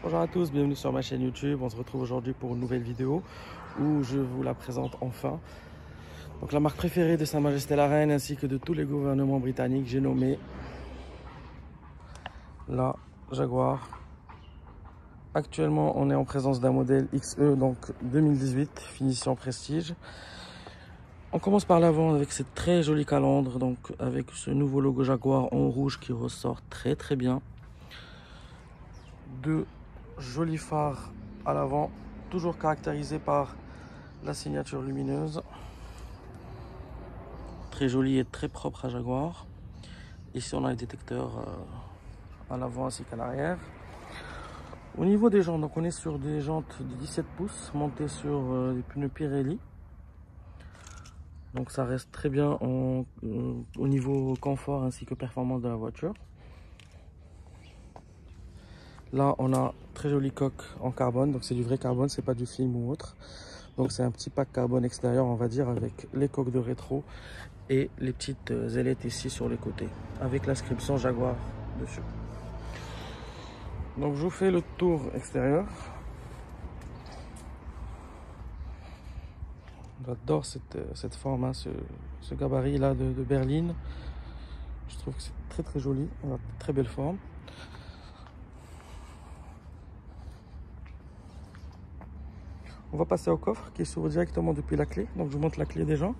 Bonjour à tous, bienvenue sur ma chaîne YouTube. On se retrouve aujourd'hui pour une nouvelle vidéo où je vous la présente enfin. Donc la marque préférée de Sa Majesté la Reine ainsi que de tous les gouvernements britanniques, j'ai nommé la Jaguar. Actuellement, on est en présence d'un modèle XE, donc 2018, finition prestige. On commence par l'avant avec cette très jolie calandre, donc avec ce nouveau logo Jaguar en rouge qui ressort très bien. Deux jolis phares à l'avant, toujours caractérisés par la signature lumineuse. Très joli et très propre à Jaguar. Ici on a les détecteurs à l'avant ainsi qu'à l'arrière. Au niveau des jantes, donc on est sur des jantes de 17 pouces montées sur des pneus Pirelli. Donc ça reste très bien au niveau confort ainsi que performance de la voiture. Là on a très jolie coque en carbone, donc c'est du vrai carbone, c'est pas du film ou autre. Donc c'est un petit pack carbone extérieur, on va dire, avec les coques de rétro et les petites ailettes ici sur les côtés, avec l'inscription Jaguar dessus. Donc je vous fais le tour extérieur. J'adore cette forme, hein, ce gabarit là de berline. Je trouve que c'est très joli, on a de très belle forme. On va passer au coffre qui s'ouvre directement depuis la clé. Donc je vous montre la clé déjà.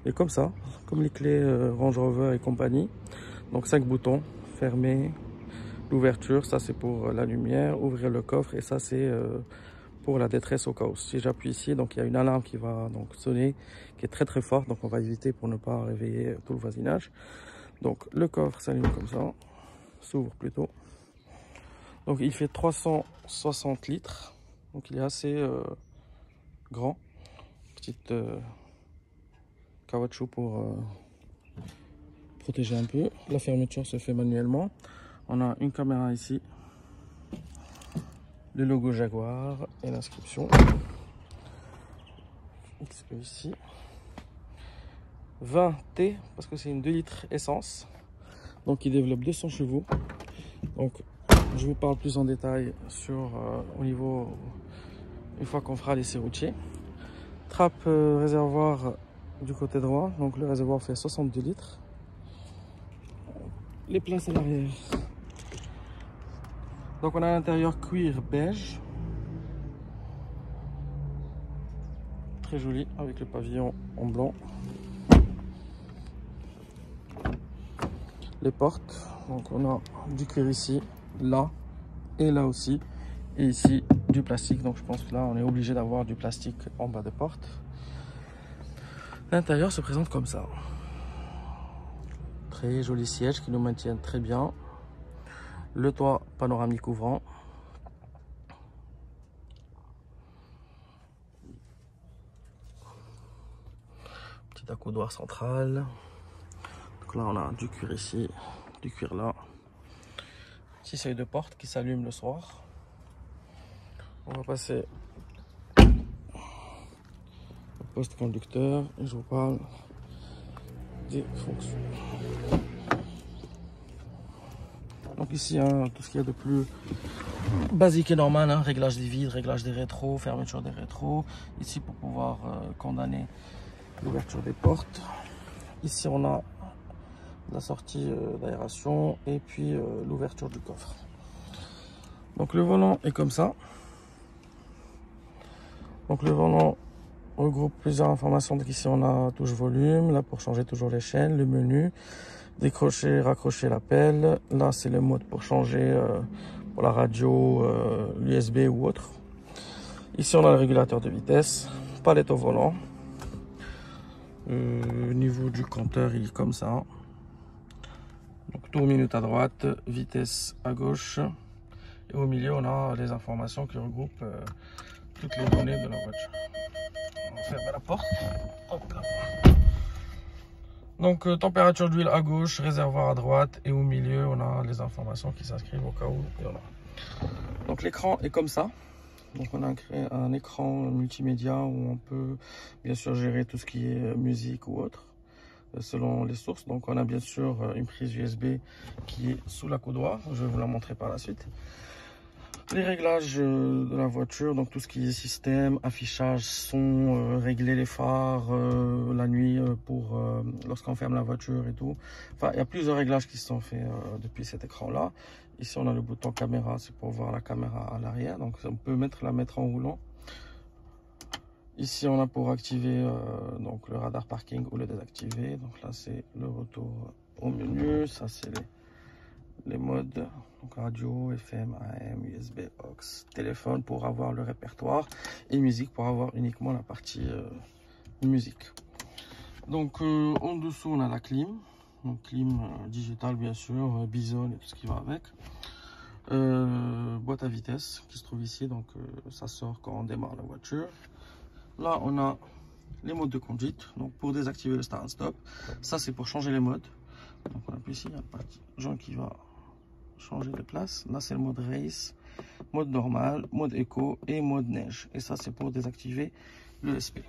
Et comme ça, comme les clés Range Rover et compagnie. Donc 5 boutons, fermer, l'ouverture, ça c'est pour la lumière, ouvrir le coffre et ça c'est pour la détresse au cas où. Si j'appuie ici, donc il y a une alarme qui va donc sonner, qui est très forte, donc on va éviter pour ne pas réveiller tout le voisinage. Donc le coffre s'allume comme ça, s'ouvre plutôt. Donc il fait 360 litres, donc il est assez grand. Petite caoutchouc pour protéger un peu. La fermeture se fait manuellement. On a une caméra ici, le logo Jaguar et l'inscription XE ici. 20T parce que c'est une 2 litres essence, donc il développe 200 chevaux. Donc je vous parle plus en détail sur au niveau une fois qu'on fera l'essai routier. Trappe réservoir du côté droit, donc le réservoir fait 62 litres. Les places à l'arrière, donc on a à l'intérieur cuir beige, très joli avec le pavillon en blanc. Les portes, donc on a du cuir ici, là et là aussi, et ici du plastique. Donc je pense que là on est obligé d'avoir du plastique en bas de porte. L'intérieur se présente comme ça. Très joli siège qui nous maintiennent très bien. Le toit panoramique ouvrant. Petit accoudoir central. Donc là on a du cuir ici, du cuir là. Petit seuil de porte qui s'allume le soir. On va passer au poste conducteur et je vous parle des fonctions. Donc ici, hein, tout ce qu'il y a de plus basique et normal, hein, réglage des vitres, réglage des rétros, fermeture des rétros. Ici pour pouvoir condamner l'ouverture des portes. Ici on a la sortie d'aération et puis l'ouverture du coffre. Donc le volant est comme ça. Donc le volant regroupe plusieurs informations. Donc ici on a touche volume, là pour changer toujours les chaînes, le menu, décrocher, raccrocher l'appel. Là c'est le mode pour changer pour la radio, l'USB ou autre. Ici on a le régulateur de vitesse, palette au volant. Au niveau du compteur il est comme ça. Donc tour minute à droite, vitesse à gauche. Et au milieu on a les informations qui regroupent toutes les données de la voiture. On va fermer la porte. Hop là. Donc température d'huile à gauche, réservoir à droite et au milieu on a les informations qui s'inscrivent au cas où il y en a. Donc l'écran est comme ça. Donc on a créé un écran multimédia où on peut bien sûr gérer tout ce qui est musique ou autre selon les sources. Donc on a bien sûr une prise USB qui est sous l'accoudoir. Je vais vous la montrer par la suite. Les réglages de la voiture, donc tout ce qui est système, affichage, son, régler les phares la nuit pour lorsqu'on ferme la voiture et tout. Enfin, il y a plusieurs réglages qui sont faits depuis cet écran-là. Ici, on a le bouton caméra, c'est pour voir la caméra à l'arrière. Donc, on peut la mettre en roulant. Ici, on a pour activer donc le radar parking ou le désactiver. Donc là, c'est le retour au menu. Ça, c'est les modes. Donc radio, FM, AM, USB, aux, téléphone pour avoir le répertoire et musique pour avoir uniquement la partie musique. Donc en dessous, on a la clim. Donc clim digitale bien sûr, Bison et tout ce qui va avec. Boîte à vitesse qui se trouve ici, donc ça sort quand on démarre la voiture. Là, on a les modes de conduite, donc pour désactiver le start and stop. Ça, c'est pour changer les modes. Donc, on appuie ici, il y a le petit jaune qui va changer de place. Là, c'est le mode race, mode normal, mode éco et mode neige. Et ça, c'est pour désactiver l'ESP.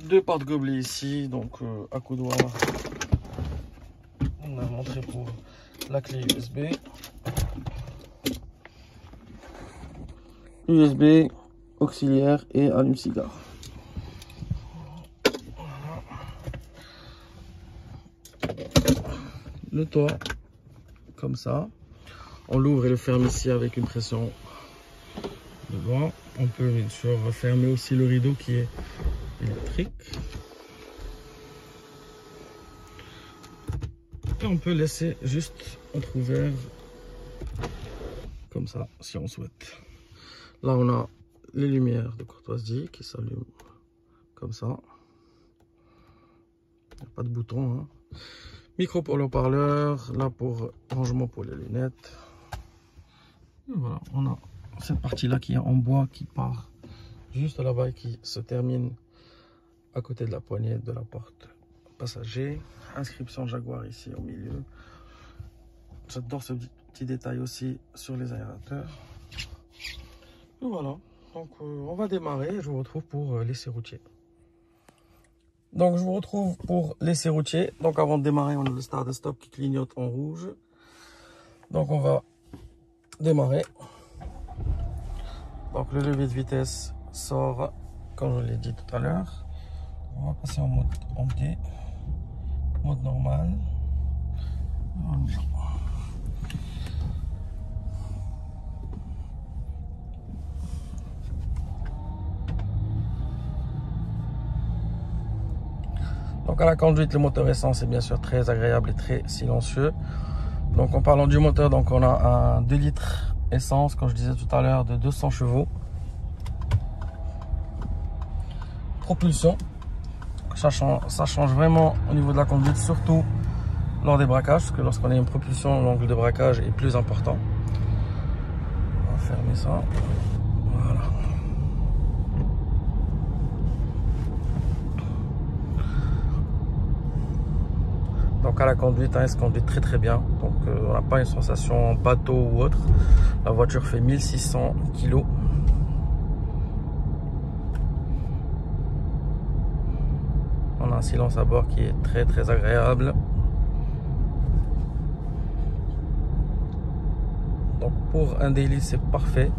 Deux portes gobelets ici, donc accoudoir. On a montré pour la clé USB. USB, auxiliaire et allume-cigare. Voilà. Le toit, comme ça. On l'ouvre et le ferme ici avec une pression devant. On peut bien sûr fermer aussi le rideau qui est électrique. Et on peut laisser juste entrouvert comme ça si on souhaite. Là, on a les lumières de courtoisie qui s'allument comme ça. Il n'y a pas de bouton. Hein. Micro pour le haut-parleur. Là, pour rangement pour les lunettes. Et voilà, on a cette partie-là qui est en bois qui part juste là-bas et qui se termine à côté de la poignée de la porte passager. Inscription Jaguar ici au milieu. J'adore ce petit détail aussi sur les aérateurs. Et voilà, donc on va démarrer et je vous retrouve pour l'essai routier. Donc je vous retrouve pour l'essai routier. Donc avant de démarrer, on a le start and stop qui clignote en rouge. Donc on va démarrer. Donc le levier de vitesse sort, comme je l'ai dit tout à l'heure. On va passer en mode D, mode normal. Donc à la conduite, le moteur essence est bien sûr très agréable et très silencieux. Donc en parlant du moteur, donc on a un 2 litres essence, comme je disais tout à l'heure, de 200 chevaux. Propulsion. Ça change vraiment au niveau de la conduite, surtout lors des braquages, parce que lorsqu'on a une propulsion, l'angle de braquage est plus important. On va fermer ça. Voilà. Donc à la conduite, elle se conduit très bien. Donc on n'a pas une sensation bateau ou autre. La voiture fait 1600 kg. On a un silence à bord qui est très agréable. Donc pour un daily, c'est parfait.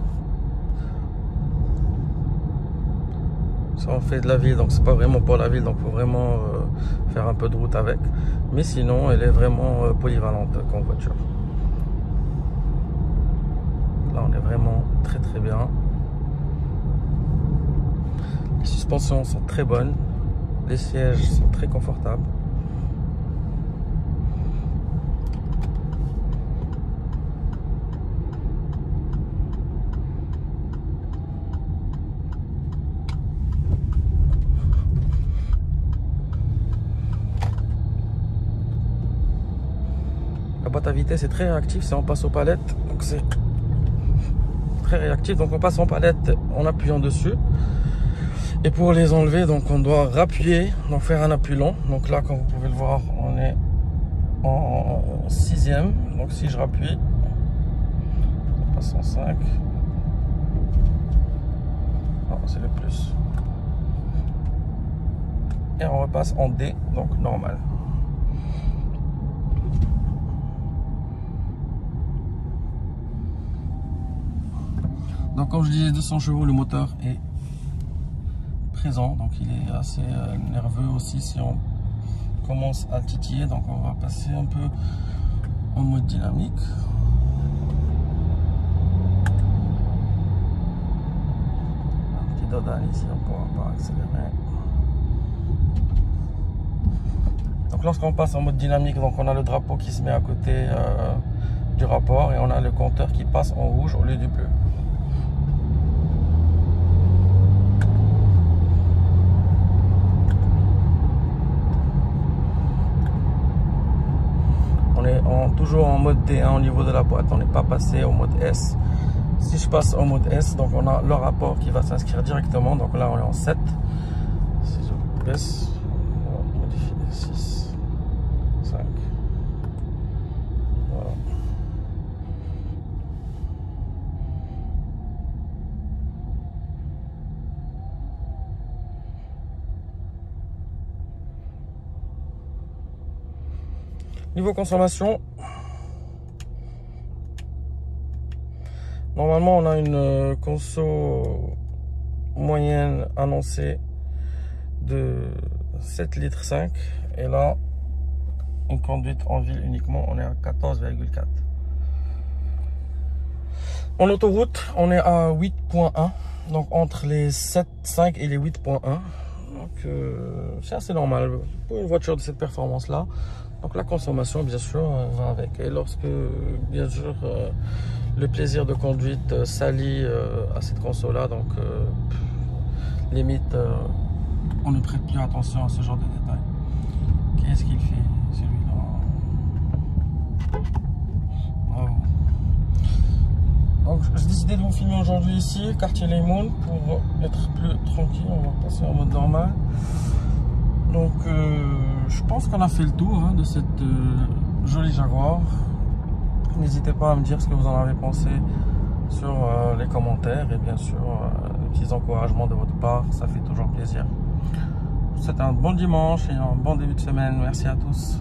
Ça on fait de la ville, donc c'est pas vraiment pour la ville, donc faut vraiment faire un peu de route avec. Mais sinon, elle est vraiment polyvalente comme voiture. Là, on est vraiment très bien. Les suspensions sont très bonnes. Les sièges sont très confortables. La boîte à vitesse est très réactive si on passe aux palettes. Donc c'est très réactif. Donc on passe en palette en appuyant dessus. Et pour les enlever, donc on doit rappuyer, donc faire un appui long. Donc là, comme vous pouvez le voir, on est en 6e. Donc si je rappuie, on passe en 5. Non, c'est le plus. Et on repasse en D, donc normal. Donc comme je disais, 200 chevaux, le moteur est présent, donc il est assez nerveux aussi si on commence à titiller. Donc on va passer un peu en mode dynamique. Un petit dodane ici, on ne pourra pas accélérer. Donc lorsqu'on passe en mode dynamique, donc on a le drapeau qui se met à côté du rapport et on a le compteur qui passe en rouge au lieu du bleu. On est toujours en mode D1 au niveau de la boîte, on n'est pas passé au mode S. Si je passe en mode S, donc on a le rapport qui va s'inscrire directement. Donc là on est en 7. Si je baisse, on va modifier 6, 5. Voilà. Niveau consommation, normalement on a une conso moyenne annoncée de 7,5 litres et là une conduite en ville uniquement on est à 14,4. En autoroute on est à 8,1, donc entre les 7,5 et les 8,1, donc c'est assez normal pour une voiture de cette performance là. Donc la consommation bien sûr va avec, et lorsque bien sûr le plaisir de conduite s'allie à cette console là, donc limite on ne prête plus attention à ce genre de détails. Qu'est-ce qu'il fait celui-là? Bravo. Donc j'ai décidé de vous filmer aujourd'hui ici, quartier Laymoun, pour être plus tranquille. On va passer en mode normal. Donc je pense qu'on a fait le tour de cette jolie Jaguar. N'hésitez pas à me dire ce que vous en avez pensé sur les commentaires, et bien sûr les petits encouragements de votre part, ça fait toujours plaisir. Je vous souhaite un bon dimanche et un bon début de semaine. Merci à tous.